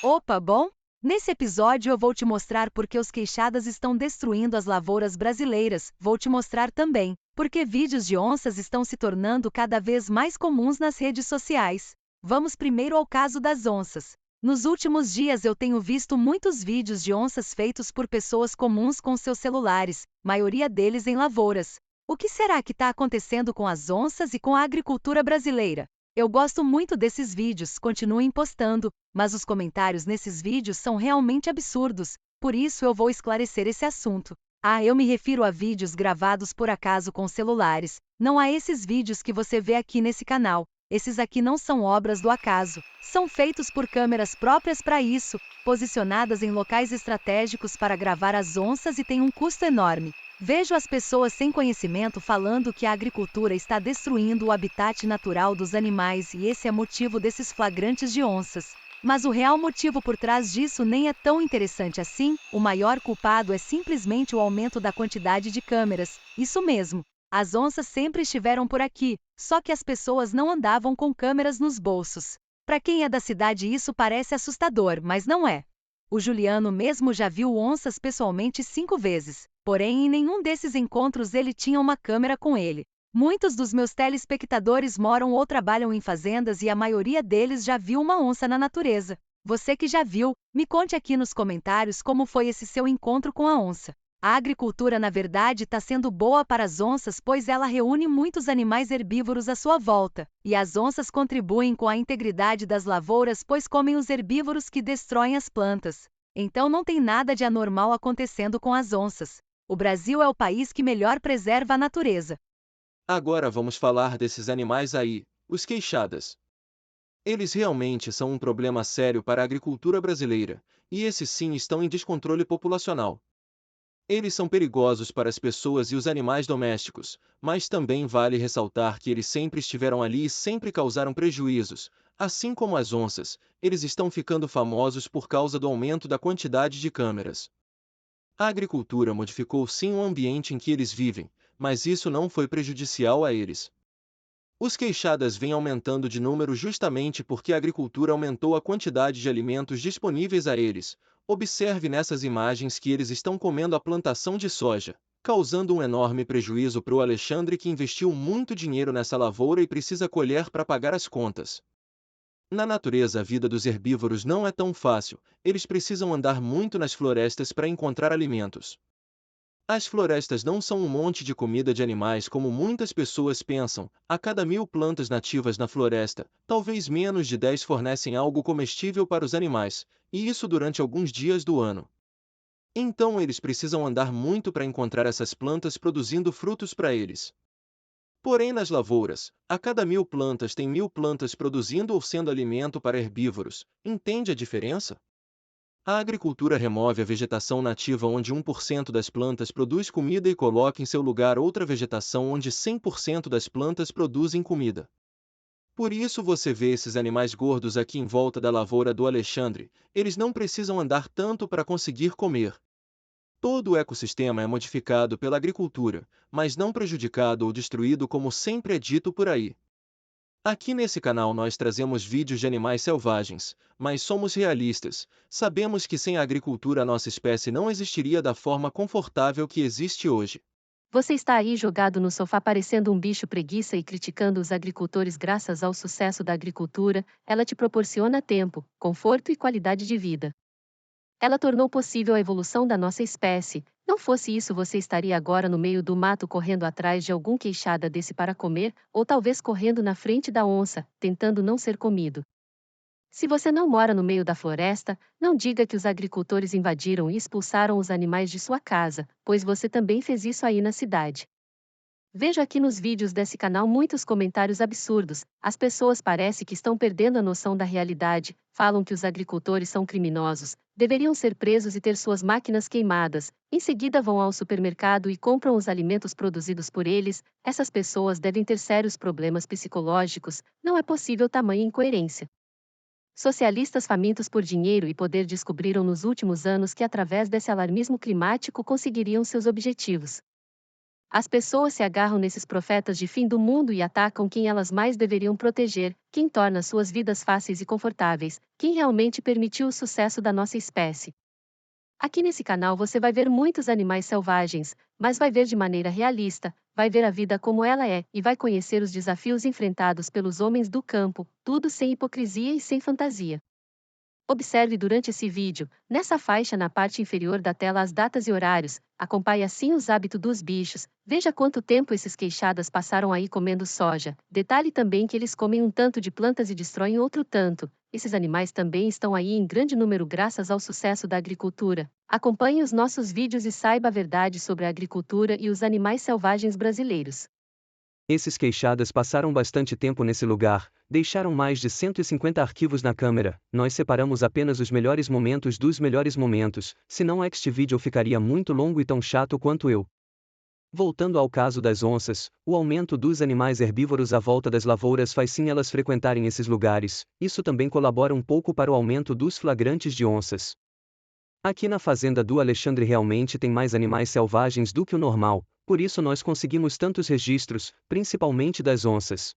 Opa, bom? Nesse episódio eu vou te mostrar por que os queixadas estão destruindo as lavouras brasileiras. Vou te mostrar também por que vídeos de onças estão se tornando cada vez mais comuns nas redes sociais. Vamos primeiro ao caso das onças. Nos últimos dias eu tenho visto muitos vídeos de onças feitos por pessoas comuns com seus celulares, maioria deles em lavouras. O que será que está acontecendo com as onças e com a agricultura brasileira? Eu gosto muito desses vídeos, continuem postando, mas os comentários nesses vídeos são realmente absurdos, por isso eu vou esclarecer esse assunto. Eu me refiro a vídeos gravados por acaso com celulares, não a esses vídeos que você vê aqui nesse canal. Esses aqui não são obras do acaso, são feitos por câmeras próprias para isso, posicionadas em locais estratégicos para gravar as onças e tem um custo enorme. Vejo as pessoas sem conhecimento falando que a agricultura está destruindo o habitat natural dos animais e esse é motivo desses flagrantes de onças. Mas o real motivo por trás disso nem é tão interessante assim, o maior culpado é simplesmente o aumento da quantidade de câmeras, isso mesmo. As onças sempre estiveram por aqui, só que as pessoas não andavam com câmeras nos bolsos. Para quem é da cidade isso parece assustador, mas não é. O Juliano mesmo já viu onças pessoalmente 5 vezes, porém em nenhum desses encontros ele tinha uma câmera com ele. Muitos dos meus telespectadores moram ou trabalham em fazendas e a maioria deles já viu uma onça na natureza. Você que já viu, me conte aqui nos comentários como foi esse seu encontro com a onça. A agricultura na verdade está sendo boa para as onças pois ela reúne muitos animais herbívoros à sua volta, e as onças contribuem com a integridade das lavouras pois comem os herbívoros que destroem as plantas. Então não tem nada de anormal acontecendo com as onças. O Brasil é o país que melhor preserva a natureza. Agora vamos falar desses animais aí, os queixadas. Eles realmente são um problema sério para a agricultura brasileira, e esses sim estão em descontrole populacional. Eles são perigosos para as pessoas e os animais domésticos, mas também vale ressaltar que eles sempre estiveram ali e sempre causaram prejuízos. Assim como as onças, eles estão ficando famosos por causa do aumento da quantidade de câmeras. A agricultura modificou sim o ambiente em que eles vivem, mas isso não foi prejudicial a eles. Os queixadas vêm aumentando de número justamente porque a agricultura aumentou a quantidade de alimentos disponíveis a eles. Observe nessas imagens que eles estão comendo a plantação de soja, causando um enorme prejuízo para o Alexandre que investiu muito dinheiro nessa lavoura e precisa colher para pagar as contas. Na natureza, a vida dos herbívoros não é tão fácil, eles precisam andar muito nas florestas para encontrar alimentos. As florestas não são um monte de comida de animais como muitas pessoas pensam. A cada 1000 plantas nativas na floresta, talvez menos de 10 fornecem algo comestível para os animais, e isso durante alguns dias do ano. Então eles precisam andar muito para encontrar essas plantas produzindo frutos para eles. Porém nas lavouras, a cada 1000 plantas tem 1000 plantas produzindo ou sendo alimento para herbívoros. Entende a diferença? A agricultura remove a vegetação nativa onde 1% das plantas produz comida e coloca em seu lugar outra vegetação onde 100% das plantas produzem comida. Por isso você vê esses animais gordos aqui em volta da lavoura do Alexandre, eles não precisam andar tanto para conseguir comer. Todo o ecossistema é modificado pela agricultura, mas não prejudicado ou destruído como sempre é dito por aí. Aqui nesse canal nós trazemos vídeos de animais selvagens, mas somos realistas. Sabemos que sem a agricultura a nossa espécie não existiria da forma confortável que existe hoje. Você está aí jogado no sofá parecendo um bicho preguiça e criticando os agricultores. Graças ao sucesso da agricultura, ela te proporciona tempo, conforto e qualidade de vida. Ela tornou possível a evolução da nossa espécie. Não fosse isso, você estaria agora no meio do mato correndo atrás de algum queixada desse para comer, ou talvez correndo na frente da onça, tentando não ser comido. Se você não mora no meio da floresta, não diga que os agricultores invadiram e expulsaram os animais de sua casa, pois você também fez isso aí na cidade. Vejo aqui nos vídeos desse canal muitos comentários absurdos. As pessoas parecem que estão perdendo a noção da realidade, falam que os agricultores são criminosos, deveriam ser presos e ter suas máquinas queimadas. Em seguida vão ao supermercado e compram os alimentos produzidos por eles. Essas pessoas devem ter sérios problemas psicológicos. Não é possível tamanha incoerência. Socialistas famintos por dinheiro e poder descobriram nos últimos anos que através desse alarmismo climático conseguiriam seus objetivos. As pessoas se agarram nesses profetas de fim do mundo e atacam quem elas mais deveriam proteger, quem torna suas vidas fáceis e confortáveis, quem realmente permitiu o sucesso da nossa espécie. Aqui nesse canal você vai ver muitos animais selvagens, mas vai ver de maneira realista, vai ver a vida como ela é e vai conhecer os desafios enfrentados pelos homens do campo, tudo sem hipocrisia e sem fantasia. Observe durante esse vídeo, nessa faixa na parte inferior da tela as datas e horários, acompanhe assim os hábitos dos bichos, veja quanto tempo esses queixadas passaram aí comendo soja, detalhe também que eles comem um tanto de plantas e destroem outro tanto, esses animais também estão aí em grande número graças ao sucesso da agricultura. Acompanhe os nossos vídeos e saiba a verdade sobre a agricultura e os animais selvagens brasileiros. Esses queixadas passaram bastante tempo nesse lugar, deixaram mais de 150 arquivos na câmera, nós separamos apenas os melhores momentos dos melhores momentos, senão este vídeo ficaria muito longo e tão chato quanto eu. Voltando ao caso das onças, o aumento dos animais herbívoros à volta das lavouras faz sim elas frequentarem esses lugares, isso também colabora um pouco para o aumento dos flagrantes de onças. Aqui na fazenda do Alexandre realmente tem mais animais selvagens do que o normal, por isso nós conseguimos tantos registros, principalmente das onças.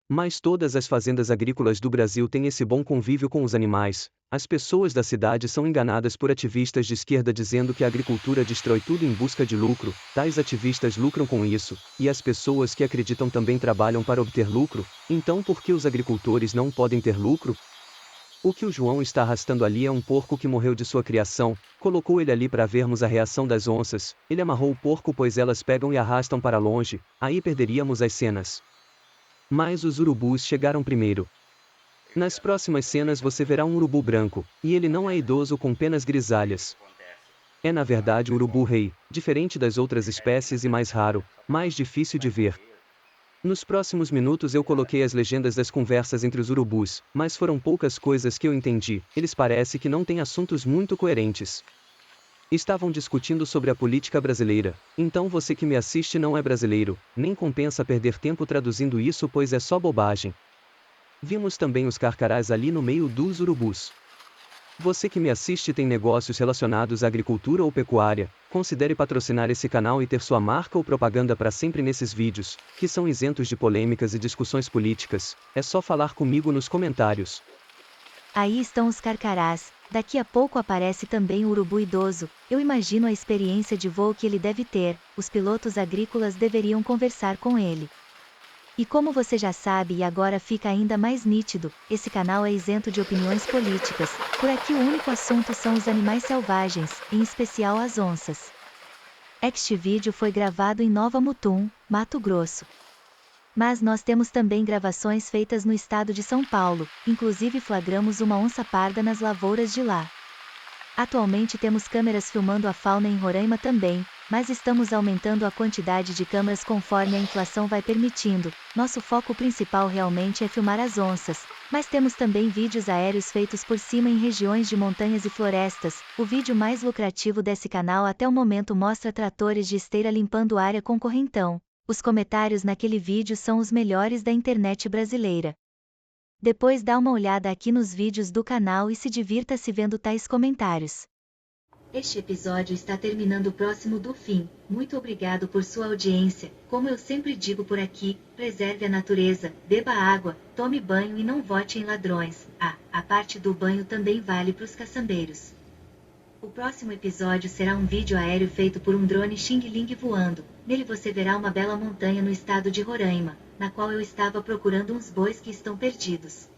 Mas todas as fazendas agrícolas do Brasil têm esse bom convívio com os animais. As pessoas da cidade são enganadas por ativistas de esquerda dizendo que a agricultura destrói tudo em busca de lucro, tais ativistas lucram com isso, e as pessoas que acreditam também trabalham para obter lucro, então por que os agricultores não podem ter lucro? O que o João está arrastando ali é um porco que morreu de sua criação, colocou ele ali para vermos a reação das onças, ele amarrou o porco pois elas pegam e arrastam para longe, aí perderíamos as cenas. Mas os urubus chegaram primeiro. Nas próximas cenas você verá um urubu branco, e ele não é idoso com penas grisalhas. É na verdade o urubu-rei, diferente das outras espécies e mais raro, mais difícil de ver. Nos próximos minutos eu coloquei as legendas das conversas entre os urubus, mas foram poucas coisas que eu entendi, eles parece que não têm assuntos muito coerentes. Estavam discutindo sobre a política brasileira, então você que me assiste não é brasileiro, nem compensa perder tempo traduzindo isso pois é só bobagem. Vimos também os carcarás ali no meio dos urubus. Você que me assiste tem negócios relacionados à agricultura ou pecuária, considere patrocinar esse canal e ter sua marca ou propaganda para sempre nesses vídeos, que são isentos de polêmicas e discussões políticas, é só falar comigo nos comentários. Aí estão os carcarás, daqui a pouco aparece também o urubu idoso, eu imagino a experiência de voo que ele deve ter, os pilotos agrícolas deveriam conversar com ele. E como você já sabe e agora fica ainda mais nítido, esse canal é isento de opiniões políticas, por aqui o único assunto são os animais selvagens, em especial as onças. Este vídeo foi gravado em Nova Mutum, Mato Grosso. Mas nós temos também gravações feitas no estado de São Paulo, inclusive flagramos uma onça parda nas lavouras de lá. Atualmente temos câmeras filmando a fauna em Roraima também, mas estamos aumentando a quantidade de câmeras conforme a inflação vai permitindo. Nosso foco principal realmente é filmar as onças, mas temos também vídeos aéreos feitos por cima em regiões de montanhas e florestas. O vídeo mais lucrativo desse canal até o momento mostra tratores de esteira limpando área com correntão. Os comentários naquele vídeo são os melhores da internet brasileira. Depois dá uma olhada aqui nos vídeos do canal e se divirta-se vendo tais comentários. Este episódio está terminando próximo do fim. Muito obrigado por sua audiência. Como eu sempre digo por aqui, preserve a natureza, beba água, tome banho e não vote em ladrões. A parte do banho também vale para os caçambeiros. O próximo episódio será um vídeo aéreo feito por um drone Xing Ling voando. Nele você verá uma bela montanha no estado de Roraima, na qual eu estava procurando uns bois que estão perdidos.